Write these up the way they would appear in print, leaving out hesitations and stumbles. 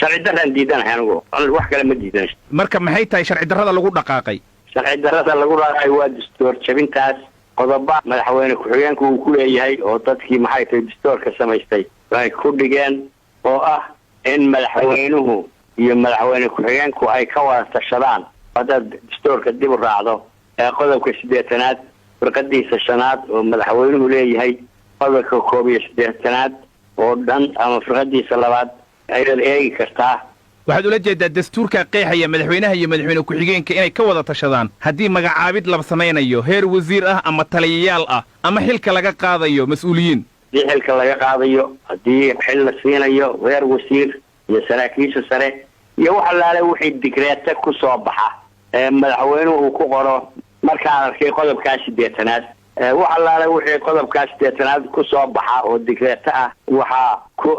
sharci darran diidanahay anigu wax kale ma diidan marka maxay tahay sharci darrada lagu dhaqaaqay sharci darrada lagu dhaqaaqay waa dastuur jabintaas qodoba madaxweyne ku-xigeenku uu ku leeyahay oo dadkii maxay tahay dastuurka samaystay ay ku dhigeen oo ah in madaxweynuhu iyo madaxweyne ku-xigeenku ay ka wada tashadaan haddaad dastuurka dib u raacdo qodobka 8aad firqadiisa 5aad oo madaxweynuhu leeyahay qodobka 11aad oo dhan ama firqadiisa 2aad ayaad eegi kartaa waxaad ula jeedaa dastuurka qeexaya madaxweynaha iyo madaxweyne ku-xigeenka inay ka wada tashadaan haddii magacaabid la samaynayo heer wasiir ah ama taliyayaal ah ama xilka laga qaadayo mas'uuliyiin haddii xilka laga qaadayo haddii xil la siinayo heer wasiir iyo saraakiisha sare iyo wax allaale wixii digreeta ku soo baxa madaxweynuhu uu ku qoro markaan arkay qodobkaa 8aad wax allaale wixii qodobkaa 8aad ku soo baxa oo digreeta ah waxaa ku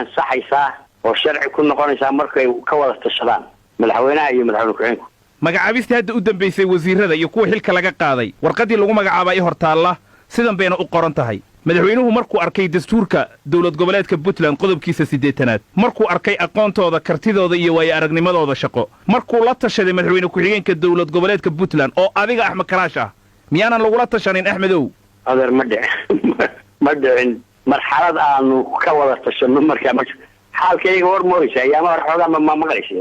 ansaxaysaa oo sharci ku noqonaysaa markay ka wada tashadaan madaxweynaha iyo madaxweyne ku-xigeenku magacaabistii hadda u dambaysay wasiirada iyo kuwa xilka laga qaaday warqadii lagu magacaabay hortaalla sidan bayna u qoran tahay madaxweynuhu markuu arkay dastuurka dowlad goboleedka Puntland qodobkiisa 8aad markuu arkay aqoontooda kartidooda iyo waayo aragnimadooda shaqo markuu la tashaday madaxweyne ku-xigeenka dowlad goboleedka Puntland oo adiga Axmed Karaash ah miyaanan lagula tashanin Axmedow adeer ma dhicin marxalad aanu ka wada tashano markaa xaalkayga war mooysa ayaama hor xoogaa ma maqlaysay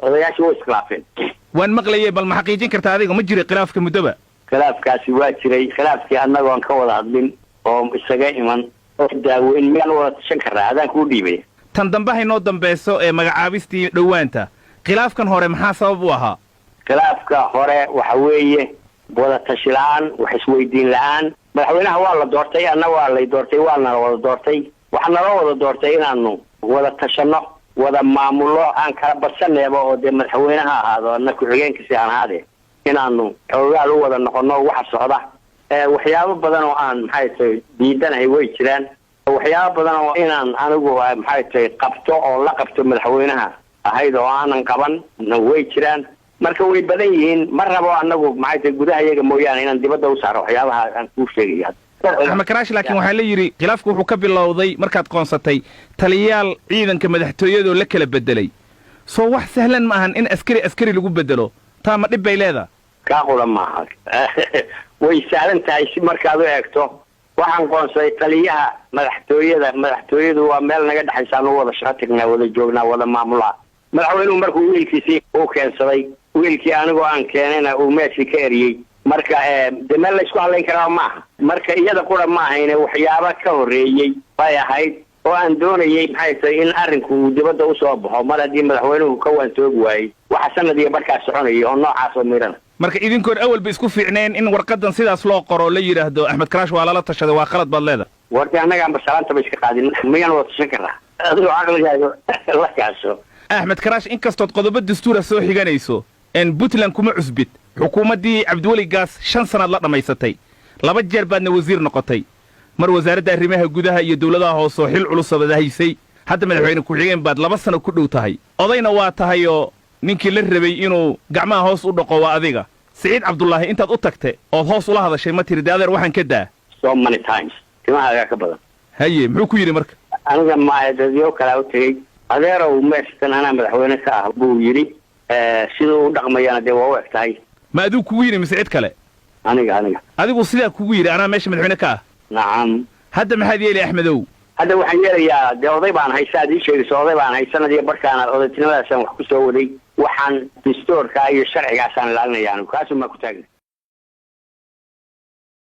odayaashii way iskhilaafeen waan maqlayay bal ma xaqiijin kartaa adiga ma jiray khilaafka muddoba khilaafkaasi waa jiray khilaafkii annagoon ka wada hadlin oo isaga iman oo daaweyn miyaan wada tashan karnaa adaan kuu dhiibay tan dambe haynoo dambayso ee magacaabistii dhowaanta khilaafkan hore maxaa sabab u ahaa khilaafka hore waxa weeye wada tashi la-aan wax isweydiin la-aan madaxweynaha waa la doortay anna waa lay doortay waana wada doortay waxaa naloo wada doortay inaanu wada tashano wada maamulo aan kala badsaneeba oo dee madaxweynaha ahaado anna ku-xigeenkiisi aan ahaade inaanu xoogaal u wada noqono waxa socda waxyaabo badan oo aan maxay tahay diidanahay way jiraan waxyaabo badan oo inaan anigu maxay tahay qabto oo la qabto madaxweynaha ahayd oo aanan qaban way jiraan marka way badan yihiin ma rabo anagu maxay tahay gudaha iyaga mooyaane inaan dibadda u saaro waxyaabaha aan kuu sheegaya Axmed Karaash laakiin waxaa la yiri khilaafku wuxuu ka bilowday markaad qoonsatay taliyayaal ciidanka madaxtooyada la kala bedelay soo wax sahlan ma ahan in askari lagu bedelo taa ma dhib bay leedahay ka qula maaha way sahlan tahay si markaad u eegto waxaan qoonsay taliyaha madaxtooyadu waa meel naga dhaxaysa aan wada shaqo tagnaa wada joognaa wada maamulaa madaxweynuhu markuu wiilkiisii uu keensaday wiilkii anigoo aan keenayna uu meeshii ka eriyey marka de meel la isku hadlayn karaa maaha marka iyada qura ma ahayne waxyaaba ka horreeyey bay ahayd oo aan doonayay maxay tahay in arrinku uu dibadda usoo baxo mar haddii madaxweynuhu ka waantoogi waayey waxa sanad iyo barkaas soconaya oo noocaas oo miirana marka idinkoon awalba isku fiicneen in warqadan sidaas loo qoro la yidhaahdo Axmed Karaash waa lala tashaday waa qalad baad leedahay warti annaga aan basalaanta bay iska qaadin miyaan wada tashan karnaa adigu caqligaaga la kaaso Axmed Karaash inkastood qodobo dastuura soo xiganayso in Puntland kuma cusbid xukuumaddii Cabdiweli Gaas 5 sanad la dhamaysatay 2 jeer baadna wasiir noqotay mar wasaaradda arrimaha gudaha iyo dawladaha hoose xil culus wadahaysay hadda madaxweyne ku-xigeen baad 2 sano ku dhow tahay odayna waa tahay oo ninkii la rabay inuu gacmaha hoos u dhaqo waa adiga Saciid Cabdullaahi intaad u tagtay oo hoos ula hadashay ma tiri adeer waxaan ka daa so many times timahaaga ka badan haye muxuu ku yiri marka aniga maayadadiyo kala u tagay adeerow meeshan ana madaxweyne ka ah buu yiri sidoo u dhaqmayana dee waa u egtahay ma aduu kugu yiri Saciid kale aniga adigu sidaa kugu yiri ana meesha madaxweyne ka ah nacam hadda maxaad yeelay Axmedow hadda waxaan yeelayaa dee oday baan haysaa adii sheegayso oday baan haysanadii barkaana odaytinimadaasaan wax ku soo waday waxaan dastuurka iyo sharcigaasaan ilaalinayaa kaasuma ku taagna